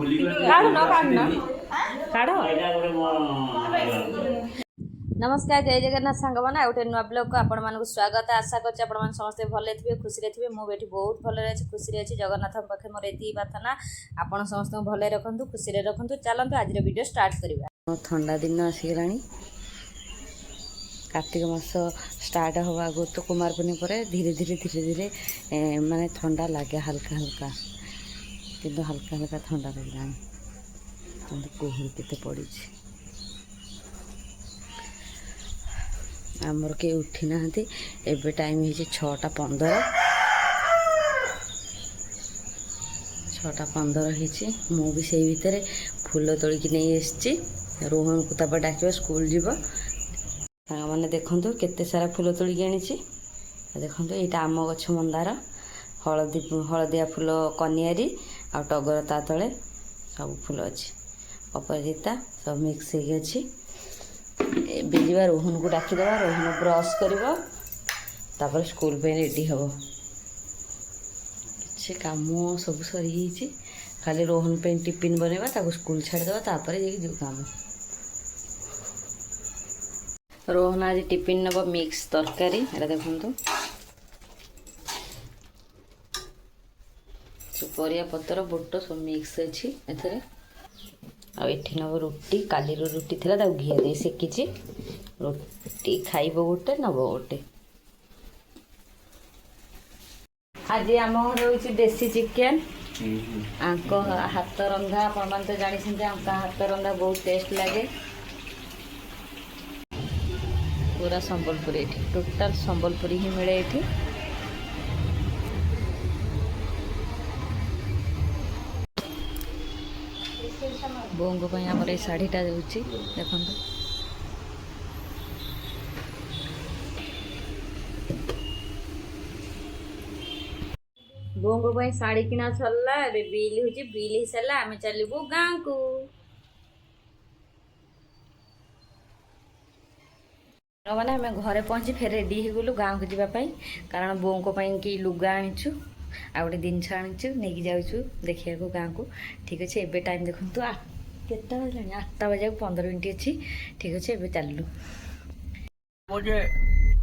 नमस्कार जय जगन्नाथ सांग मैंने गोटे नुआ ब्लॉग को आपण मानक स्वागत आशा करते समस्ते भले थे खुशी थे मुझे बहुत भले अच्छी खुशी अच्छी जगन्नाथ पाखे मोर ये प्रार्थना आपण समस्त भले रखु खुशी रखु चलतु आज वीडियो स्टार्ट करवा। ठंडा दिन आसीगला कार्तिक मास स्टार्ट हवा आगु तो कुमार पूर्णिमा पर धीरे धीरे माने ठंडा लगे हल्का हल्का किंतु हल्का हल्का ठंडा लगे कोहर केते पड़ी आमर के उठी ना एबे टाइम हो 6:15 मु भी से भितर फूल तोलिकी नहीं आसी रोहन को तब डाक स्कूल जीव मैंने देखु केते सारा फूल तोलिकी आनी देखो यहाँ आम गछ मंदार हलदिया फूल कनियारी आ टगर ता तले सब फूल अच्छी अपराजिता सब मिक्स हो जा रोहन को डाकिदेवा रोहन ब्रश कर स्कूल पे रेडी हम कि कम सब सरी खाली रोहन पे टिफिन बनवा स्कूल छाड़देवा तापर जो काम रोहन आज टिफिन नब मिक्स तरकारी एटा देखु परिया पतर बुट सब मिक्स अच्छी एथरे आठी नब रुटी काली रुटी थी घी दे सेकी रुटी खाइब गोटे नब गोटे आज आम घर हूँ देसी चिकेन आंक हाथ रंधा आप तो जानते हाथ रंधा बहुत टेस्ट लगे पूरा संबलपुरी टोटाल संबलपुरी ही मिले ये बोंग आमर ये शाढ़ीटा दूसरी देखो बोंग शाढ़ी किना सरला बिल हो बिल हो सारा आम चलू गाँ को मैंने आम घरे पहुँची फेर रेडी हो गलु गाँ को जावाई कारण बोंग कि लुगा आनीचु आ गए जिनस आनीचु नहीं जाऊँ देखा गाँ को ठीक अच्छे एबे टाइम देखु केटा बजला 8टा बजे 15 मिनट अच्छी ठीक अच्छे एबे चलू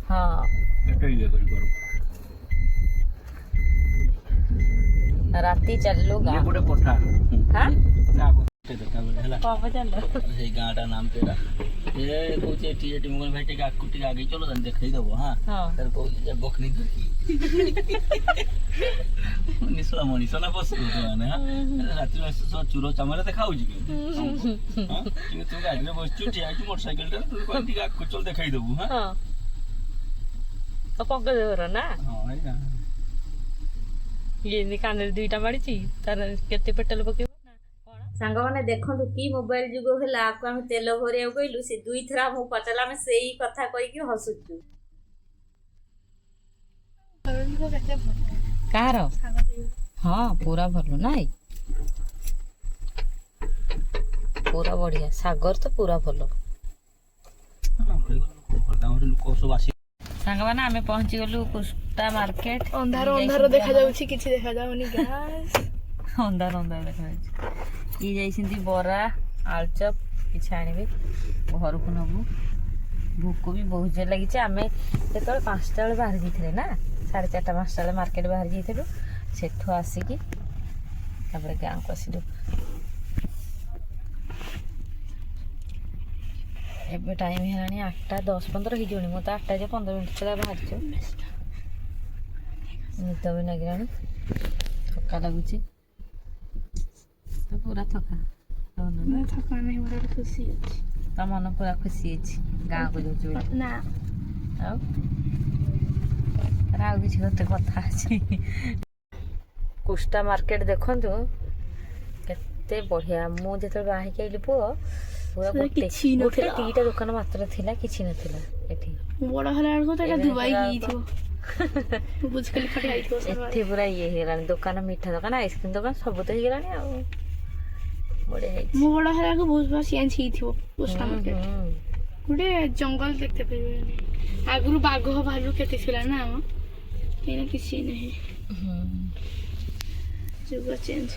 हाँ राति चलू गाँ गाँटा नाम तेरा ये कहते टी मुगल भाई टिके आकु टिके आगे चलो तन देखै दबो हां तर कहते बखनी निसला मनीषा ना बस माने राति में सो चूरो चमरे देखाउ जी हां तू गाड़ी में बस चुटी आकी मोटरसाइकिल टा तू कोन टिके आकु चल देखाइ दबो हां तो पक्का देवर ना हां है ना ये निकान दुईटा मारी तार केते पेट्रोल पके सांग मैंने देखु कि मोबाइल जुग है आपको आम तेल भरिया कहलु से दुई थर आमको पचारा आम से कथा कहीकि हसुचु कार हाँ पूरा भल ना पूरा बढ़िया सागर तो पूरा भल सांग मैंने आम पहुंची गलु कुष्टा मार्केट अंधार अंधार देखा जाउछि किछि देखा जाउनी गाइस अंधार अंधार देखा जाउछि ये जाइछिंती बरा आलचप किछ आनिबे घर को नबु भूख भी बहुत जोर लगी आम जो 5टा बेले बाहर जाइए ना 4:30 5टा बेले मार्केट बाहर जाइलु सेठू आसिकी गाँ को आसिलु एबे टाइम है 8:10-15 हो मत 8:15 मिनट से बाहर निद भी लगे थका लगुच पूरा थका थका नहीं खुशी अच्छी तो मन पूरा खुशी अच्छी गाँ को जो ना किसी गोटे कथा अच्छी कुष्टा मार्केट देखु केते बढ़िया मुझे बाहर आइली पुओ पूरा गोटे दीटा दुकान मात्र थिला किछि नथिला एठी बड़ा हला को तो दुबई गई थी बुझकली फटे आई थी एठी पूरा ये हेलानी दुकान मीठा दुकान आइसक्रीम दुकान सब तो हे गेलानी आ बड़े है मो बड़ा हला को बहुत बार चेंज ही थी कुष्टा मार्केट गोटे जंगल देखते पे आगुरु बाघ भालू केते थिला ना एना किछि नहीं जुग चेंज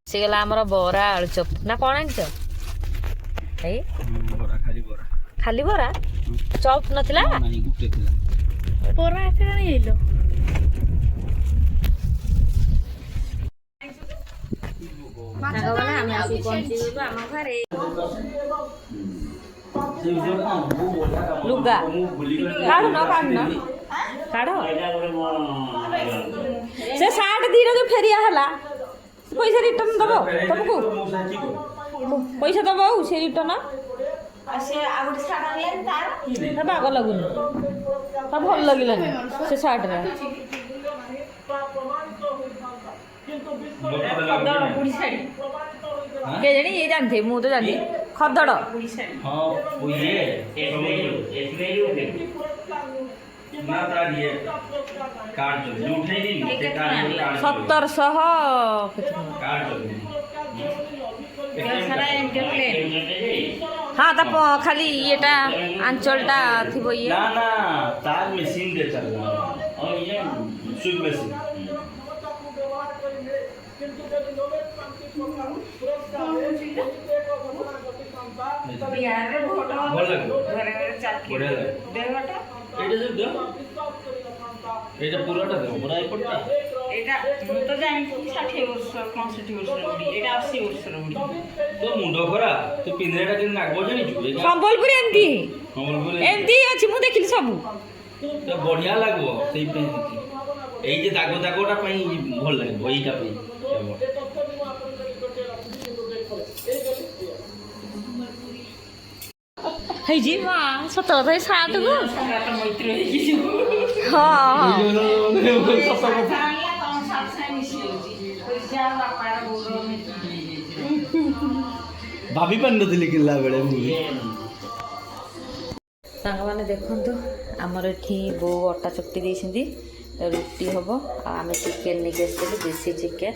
से गला हमर बरा आलुचप ना कोन आनछ ए बरा खाली बरा चप नथिला नहीं गुटे थिला बरा एते नहीं आइलो सागवाला हम आसी पहुंची गलो हम घरे लुगा काढो ना काढो से 60 दिन जो फेरिया हला पैसा रिटर्न दबो तुमको पैसा दबो से रिटर्न से आउट साडा लेन तार बाग लगुन ता भल लगिलानी से 60 रे के जणी ये जानते मु तो जानती खदड़ हां वो ये ना तार ये कार्ड जो लूट नहीं दी कार्ड 1700 कार्ड हाँ तब खाली येटा आंचलटा थिबो ये ना ना तार मशीन दे चल रहा और ये सुई मशीन बिहार रे फोटो बोल लगो घरे घरे चल के बढ़िया लगे देवटा एटा से दो एटा पूराटा दो पूरा एपटा एटा मु तो जानि 60 वर्ष 65 वर्ष उडी एटा 80 वर्ष उडी तो मुंडो खरा तो पिंजरेटा दिन नागबो जानि छु संबलपुर एमती संबलपुर एमती अछि मु देखिली सब तो बढ़िया लागबो सेई पे एई जे दागो दागोटा पई भल लागबो एईटा पई है जी मां सत रे 60 गो हां भाभी बन दिली किल्ला बेले मुवी सांग माने देखंतु हमर एठी बो अटा चक्टी देइछंती रुटी हबो आ आमे चिकन निके आस्ते देसी चिकन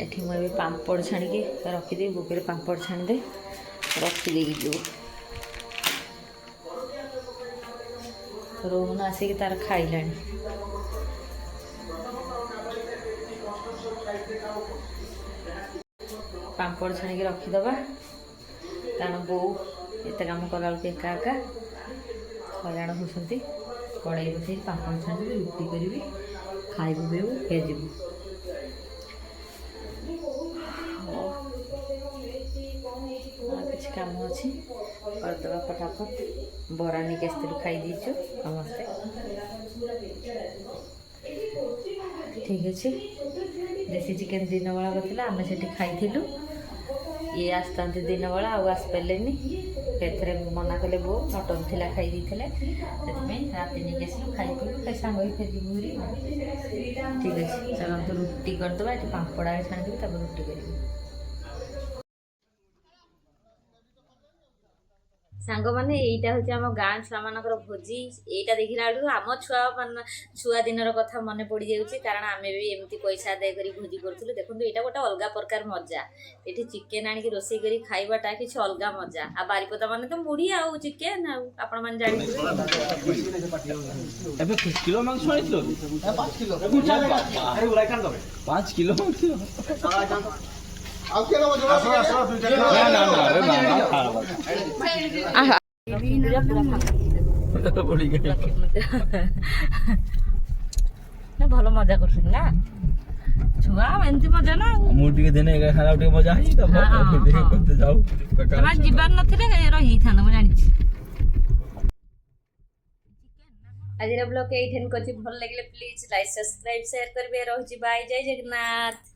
एठी मैं भी पापड़ छाणी के रखी दे बुकेरे पापड़ छाणी दे रखी देगी जो रोहन आसिक तार खाइलानी पापड़ छाणी के रखीदबा कारण बो एत कम कला एका एका हईराण होती कड़े बसे पापड़ छाणी रुटी करी खाइबू बेबू फेजिबू किसी काम अच्छी करदे फटाफट बरा नहीं आसलु खाई दीचु समस्ते ठीक अच्छे देसी चिकेन दिन बेला करता आम से खाई ये आसता दिन बेला आसपारे फिर मना कले बो मटन थी खाई राति नहीं आसलु खाई पी सांग फेर ठीक अच्छे चलते रुटी करदे ये पापड़ा छाणी तब रुटी कर सांग मैंने यहीटा हूँ आम गाँ छुआ मानकर भोजी यहीटा देखला बेलू आम छुआ दिन कथा मन पड़ जाऊँगी कारण आम भी एमती पैसा आदाय कर भोजी करूँ देखो यहाँ गोटे अलग प्रकार मजा ये चिकेन आणिक रोसे कर खावाटा कि अलग मजा आ बारिपदा मैंने तो मुढ़ी आउ चिकेन आपण मैंने जानी 5 किलो भल मजा कर छुआ एमती मजा ना मुझे देने खाना मजा है जीवार नथिले रही था मुझे जानी आज ब्लॉग ये भल लगे प्लीज लाइक सब्सक्राइब शेयर करेंगे रही बाय जय जगन्नाथ।